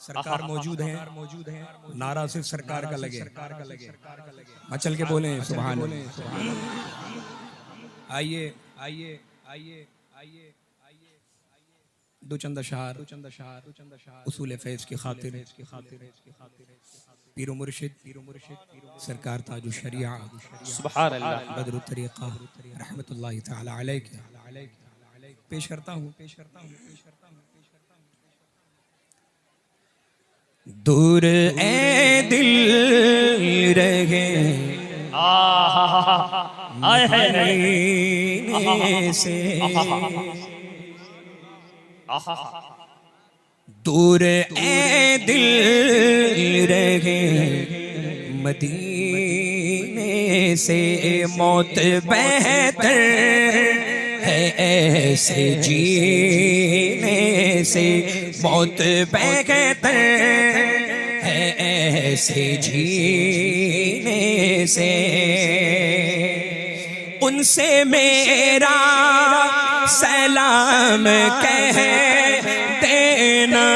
सरकार मौजूद है, नारा सिर्फ सरकार का लगे, मचल के बोले सुभान अल्लाह। आइए आइए आइए आइए दो चंद अशआर उसूल फैज़ की खातिर पीरो मुर्शिद सरकार ताजुश शरिया सुभान अल्लाह बदरुत तरीक़ा रहमतुल्लाहि तआला अलैह पेश करता हूँ। दूर ए दिल रहे मदीने से, दूर ए दिल रहे मदीने से, मौत बेहतर है ऐसे जीने से, मौत बेहतर है ऐसे जीने से। उनसे मेरा सलाम कह देना,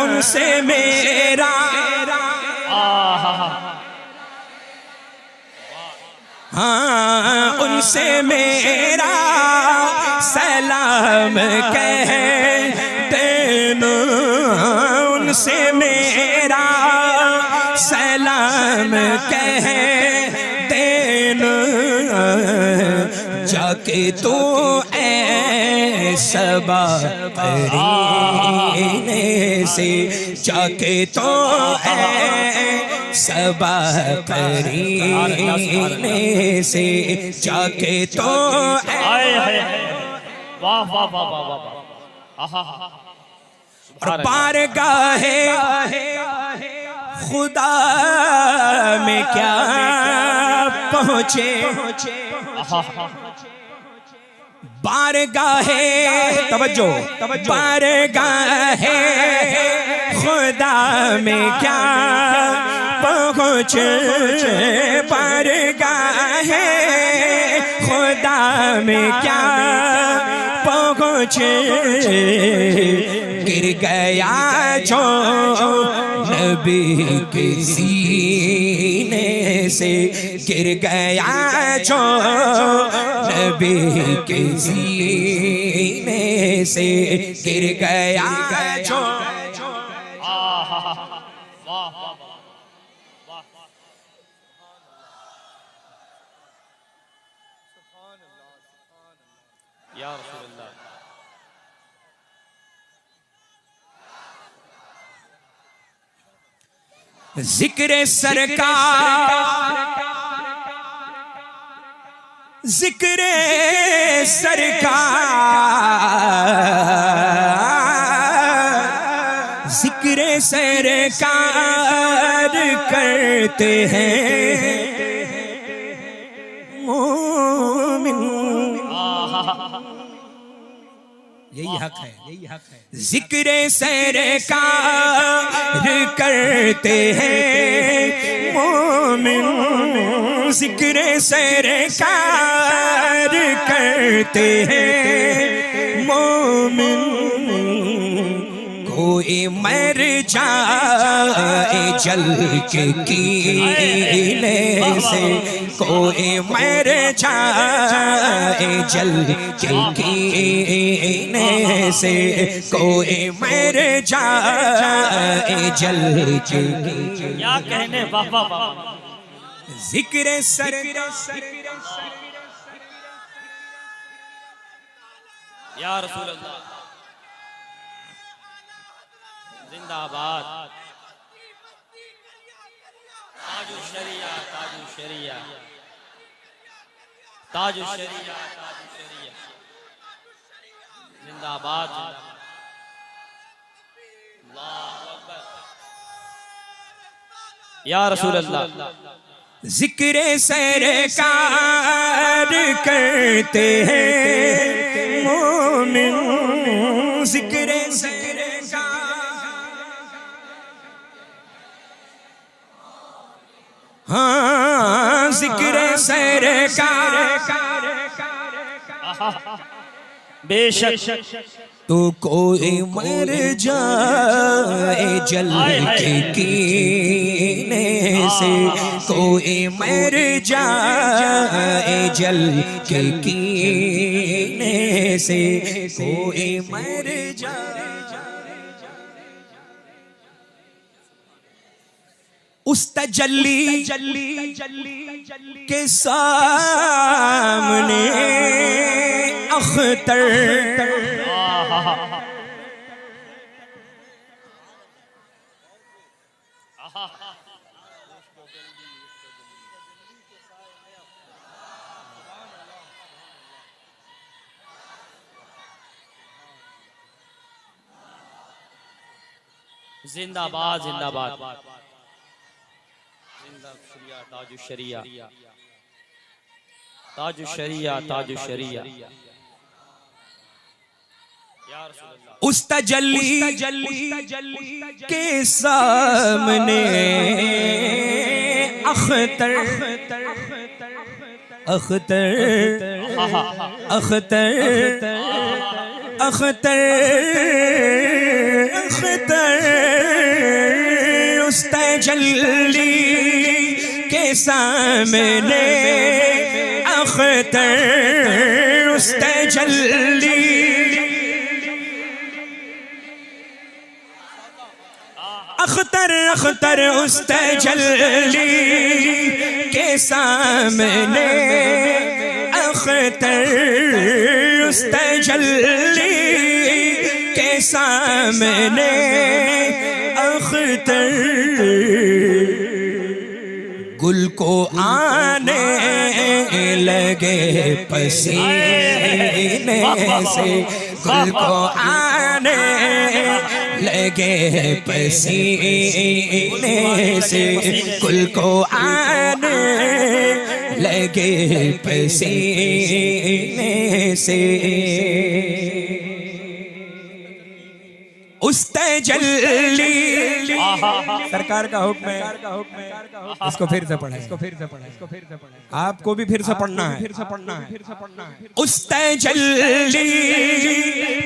उनसे मेरा हाँ उनसे मेरा सलाम कह देना, उनसे मेरा सलाम कह देना। जाके तो सबा करीने से, जाके तो सबा करीने से, जाके तो वाह वाह वाह वाह वाह। और बारगाहे खुदा में क्या पहुँचे, बारगाहे तवज्जो बारगाहे खुदा में क्या पहुँचे, बारगाहे खुदा में क्या पहुँचे। गिर गया जो नबी के सीने से, गिर गया जो नबी के सीने से, गिर गया जो। या रसूलल्लाह जिक्र सरकार, जिक्र सरकार, जिक्र सरकार करते हैं मोमिन। यही हक है, यही हक है। जिक्र सरकार करते हैं मोमिन, जिक्र सरकार करते हैं मोमिन। कोई मर जाए जल के कीने से, कोई मर जाए जल के कीने से, कोई मर जाए जल के। क्या कहने बाबा बाबा। जिक्र सरकार या रसूलल्लाह जिंदाबाद। ताजु शरिया ताजु शरिया ताजु शरिया ताजु शरिया जिंदाबाद। अल्लाहु अकबर। या रसूलल्लाह जिक्र सरकार करते हैं मोमिन, जिक्र हाँ जिक्र सरकार बेशक तो कोई मर जाए जल के कीने से, कोई मर जाए जल के कीने से, कोई मर जाए उस तजल्ली के सामने अख्तर जिंदाबाद जिंदाबाद जिंदा शरिया ताजु शरिया ताजु शरिया या रसूल अल्लाह। उस तजल्ली के सामने अख्तर अख्तर अख्तर अख्तर अख्तर उस तजल्ली के सामने अख्तर उस तजल्ली अख्तर अख्तर उस तजल्ली के सामने अख्तर उस तजल्ली के सामने अख्तर गुल को आने लगे पसीने से, गुल को आने लगे पसीने से, गुल को आने लगे पसीने से उस तजल्ली सरकार का हुक्म है। इसको फिर से पढ़े, इसको फिर से पढ़े, इसको फिर से पढ़े, आपको भी फिर से पढ़ना है, फिर से पढ़ना है, फिर से पढ़ना है। उस तजल्ली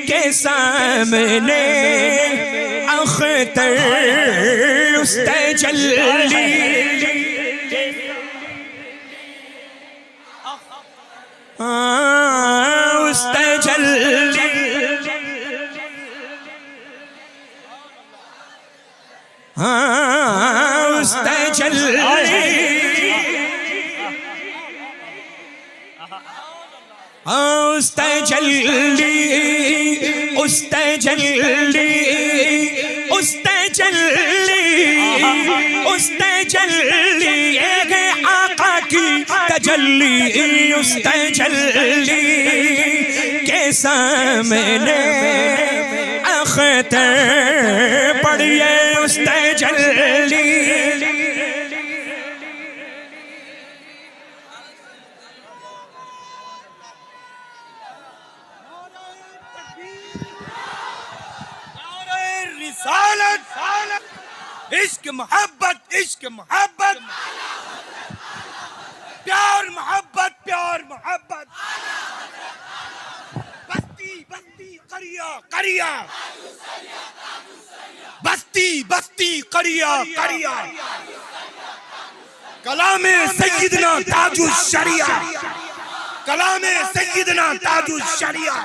के सामने अख्तर उस तजल्ली उस तजल्ली उस तजल्ली उस तजल्ली उस तजल्ली उस तजल्ली उस तजल्ली एक आका की तजल्ली उस तजल्ली के सामने अख्तर पढ़िए उस तजल्ली इश्क मोहब्बत प्यार मोहब्बत प्यार मोहब्बत बस्ती बस्ती करिया करिया बस्ती बस्ती करिया करिया कलामे सय्यदना ताजुल शरिया कलामे सय्यदना ताजुल शरिया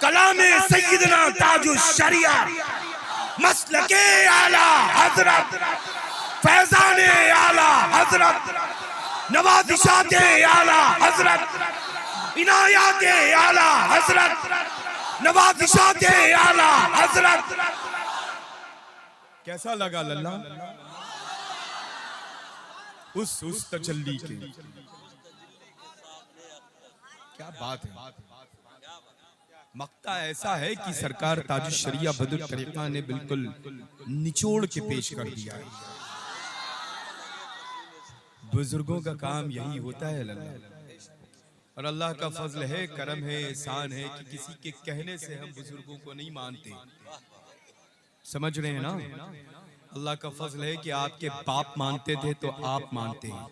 कलामे सय्यदना ताजुल शरिया मसलके आला हजरत फैजाने आला हजरत नवाजिशाते आला हजरत इनायाते आला हजरत नवाजिशाते आला हजरत। कैसा लगा लल्ला उस तजल्ली के? क्या बात है। मक्ता ऐसा है कि सरकार ताजुल शरिया बदुल तरीका ने बिल्कुल निचोड़ के पेश कर दिया है। बुजुर्गों का काम यही होता है लल्ला, और अल्लाह का फजल है, करम है, एहसान है कि किसी के कहने से हम बुजुर्गों को नहीं मानते। समझ रहे हैं ना? अल्लाह का फजल है कि आपके बाप मानते थे तो आप मानते हैं,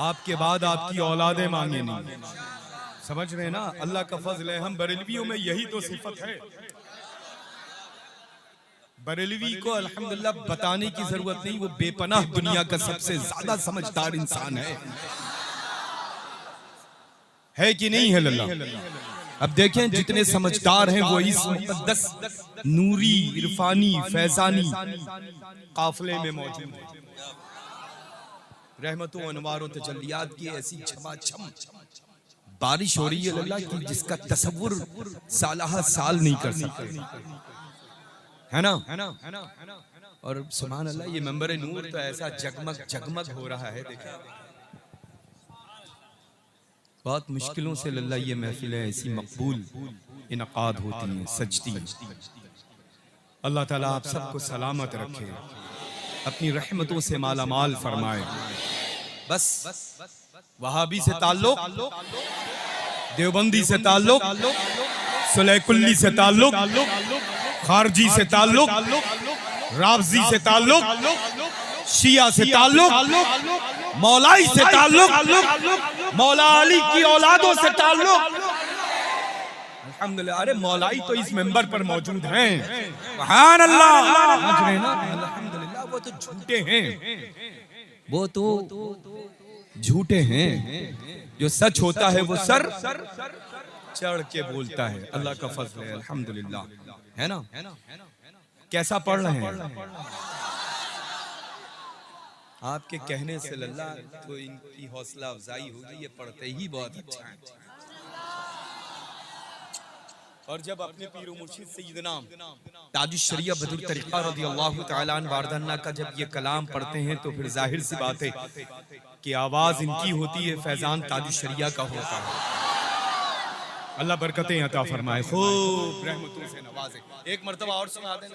आपके बाद आपकी औलादे मांगे नहीं। समझ रहे हैं ना, अल्लाह का फजल है। हम बरेलवियों में यही तो सिफत है। बरेलवी को अल्हम्दुलिल्लाह बताने की जरूरत नहीं, वो बेपनाह दुनिया का सबसे ज्यादा समझदार इंसान है कि नहीं है लल्ला? अब देखें जितने समझदार हैं वो इस मुक़द्दस नूरी इरफानी फैजानी काफिले में मौजूद हैं। रहमतों अनवारों तजल्लियात की ऐसी छमाछम बारिश हो रही है लल्ला कि जिसका तसव्वुर सालाहा साल नहीं कर सकते, है ना? और सुभान अल्लाह, ये मंबर नूर तो ऐसा जगमग जगमग हो रहा है। देखिए बहुत मुश्किलों से लल्ला ये महफिलें ऐसी मकबूल इनकाद होती हैं, सजती हैं। अल्लाह ताला आप सबको सलामत रखे, अपनी रहमतों से माला माल फरमाए। बस वहाबी से ताल्लुक, देवबंदी से ताल्लुक, सुलैकुल्ली से ताल्लुक, खारजी से ताल्लुक, रावजी से ताल्लुक, शिया से ताल्लुक, मौलाई से ताल्लुक, मौला अली की औलादों से ताल्लुक। अल्हम्दुलिल्लाह, अरे मौलाई तो इस मेंबर पर मौजूद हैं। सुभान अल्लाह, समझ रहे हैं ना? अल्हम्दुलिल्लाह, वो तो झूठे हैं, वो तो झूठे हैं। जो सच होता है वो सर चढ़ के बोलता है। अल्लाह का फजल है, अल्हम्दुलिल्लाह, है ना? कैसा पढ़ रहे हैं? आपके कहने से लल्ला तो इनकी हौसला अफजाई होगी, ये पढ़ते ही बहुत अच्छा है। और जब अपने पीर मुर्शिद सैयदना ताजुश शरिया बदरुल तरीक़ा रज़ियल्लाहु तआला अन्हु वारदाना का जब ये कलाम पढ़ते हैं तो फिर जाहिर सी बात है कि आवाज इनकी होती है, फैजान ताजुश शरिया का होता है। अल्लाह बरकतें अता फरमाए, खूब रहमतों से नवाजे। एक मर्तबा और सुना दें,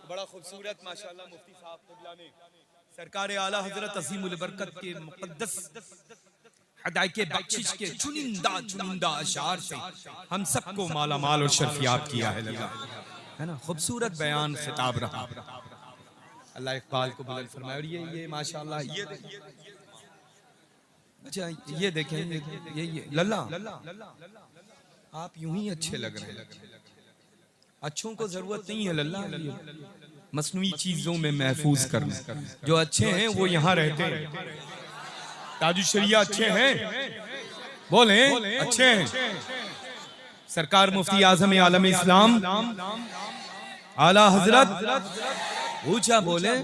बड़ा खूबसूरत माशाअल्लाह मुफ्ती साहब क़िबला ने सरकार आला हजरत अज़ीमुल बरकत के मुक़द्दस हदायत के बख्शिश के चुनिंदा अशार से हम सबको माला माल और शर्फियाब किया है लल्ला, है ना? खूबसूरत बयान खिताब रहा। अल्लाह इकबाल को बुलंद फरमाए। और ये माशाअल्लाह, ये अच्छा ये देखें, ये लल्ला आप यूं ही अच्छे लग रहे हैं। अच्छों को जरूरत नहीं है लल्ला मसनूई चीजों में महफूज करना। जो अच्छे हैं वो यहाँ रहते हैं। ताजुश शरिया अच्छे हैं, बोले अच्छे हैं। सरकार मुफ्ती आजम आलम इस्लाम आला हजरत ऊंचा बोले,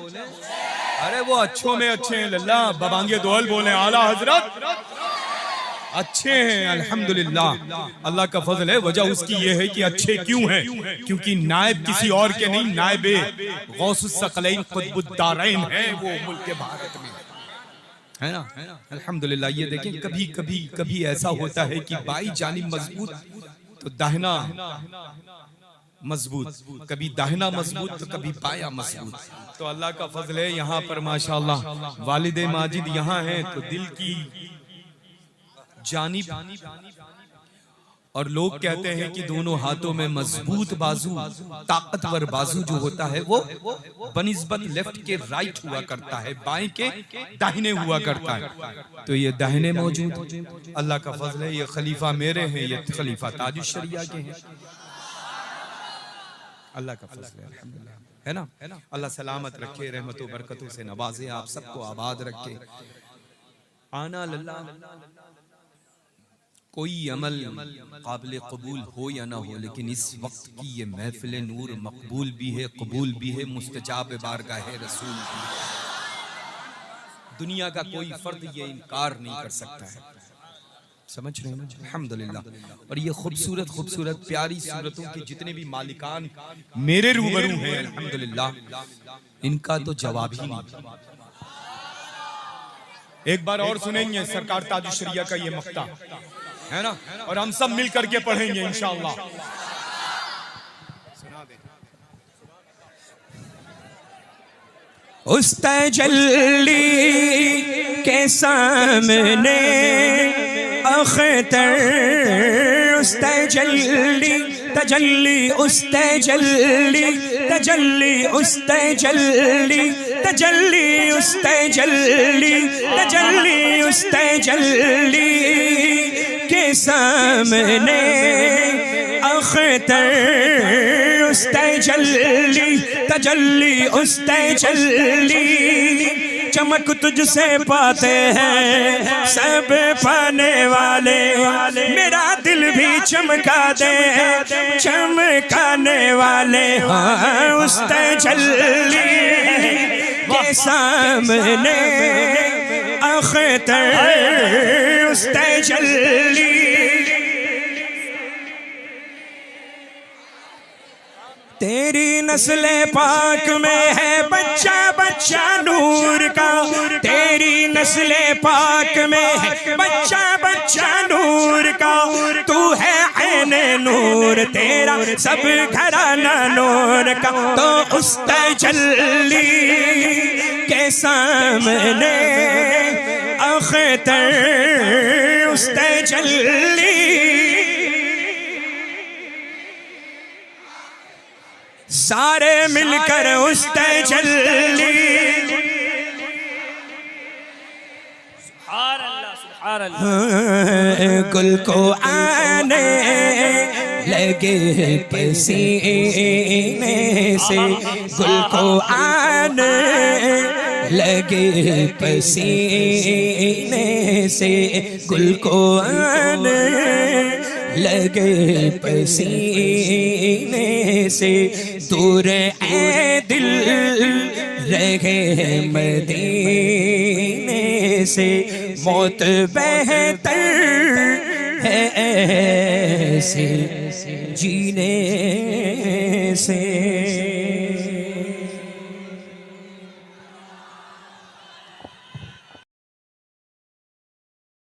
अरे वो अच्छों में अच्छे हैं लल्ला। बबांगे दोल बोले आला हजरत अच्छे हैं, अल्हम्दुलिल्लाह। अल्लाह का फजल है। वजह उसकी ये है कि अच्छे क्यों हैं? क्योंकि नायब किसी और के नहीं, नायब गौसुस सकलैन कुतुबुद्दारैन है वो मुल्क भारत में, है ना? अल्हम्दुलिल्लाह। ये देखें, कभी ऐसा होता है कि बाई जानिब मजबूत तो दाहिना मजबूत, कभी दाहिना मजबूत तो कभी बाया मजबूत। तो अल्लाह का फजल है, यहाँ पर माशाअल्लाह वालिद माजिद यहाँ हैं तो दिल की जानिब। और लोग कहते हैं कि दोनों हाथों में मजबूत बाजू, ताकतवर बाजू जो होता है वो बनिस्बत लेफ्ट के राइट हुआ करता है, बाएं के दाहिने हुआ करता है। तो ये दाहिने मौजूद, अल्लाह का फजल है। ये खलीफा मेरे हैं, ये खलीफा ताजुश शरिया के हैं। अल्लाह का फजल है, अल्हम्दुलिल्लाह, है ना? अल्लाह सलामत रखे, रहमतों बरकतों से नवाजे, आप सबको आबाद रखे। आना लल्ला, कोई अमल काबिल कबूल हो या ना हो, लेकिन इस वक्त की ये महफिल नूर मकबूल भी है, कबूल भी है, मुस्तजाब बारगाह रसूल भी। दुनिया का कोई फर्द ये इनकार नहीं कर सकता है, समझ रहे हैं? अल्हम्दुलिल्लाह। और ये खूबसूरत प्यारी सूरतों के जितने भी मालिकान मेरे रूबरू हैं, अल्हम्दुलिल्लाह, इनका तो जवाब ही नहीं। एक बार और सुनेंगे सरकार ताजुश शरिया का ये मक्ता, है ना? और हम सब मिल करके पढ़ेंगे इंशाअल्लाह। उस तजल्ली के सामने अख्तर, उस तजल्ली तजल्ली उस तजल्ली तजल्ली उस तजल्ली तजल्ली उस तजल्ली तजल्ली उस तजल्ली के सामने अख्तर उस तजल्ली तजल्ली उस तजल्ली चमक तुझसे पाते हैं सब पाने वाले मेरा दिल भी चमका दे चमकाने वाले हाँ उस तजल्ली के सामने अख्तर उस तजल्ली तेरी नस्ले पाक में है बच्चा बच्चा नूर का तेरी नस्ले पाक में है बच्चा बच्चा नूर का तू है ऐने नूर तेरा सब घराना नूर का तो उस तजल्ली के सामने अख्तर उस तजल्ली सारे मिलकर उस तजल्ली गुल को आने लगे पसीने से गुल को आने लगे पसीने से गुल को आने लगे पसीने से दूर ए दिल रहे मदीने से मौत बेहतर है ऐसे जीने से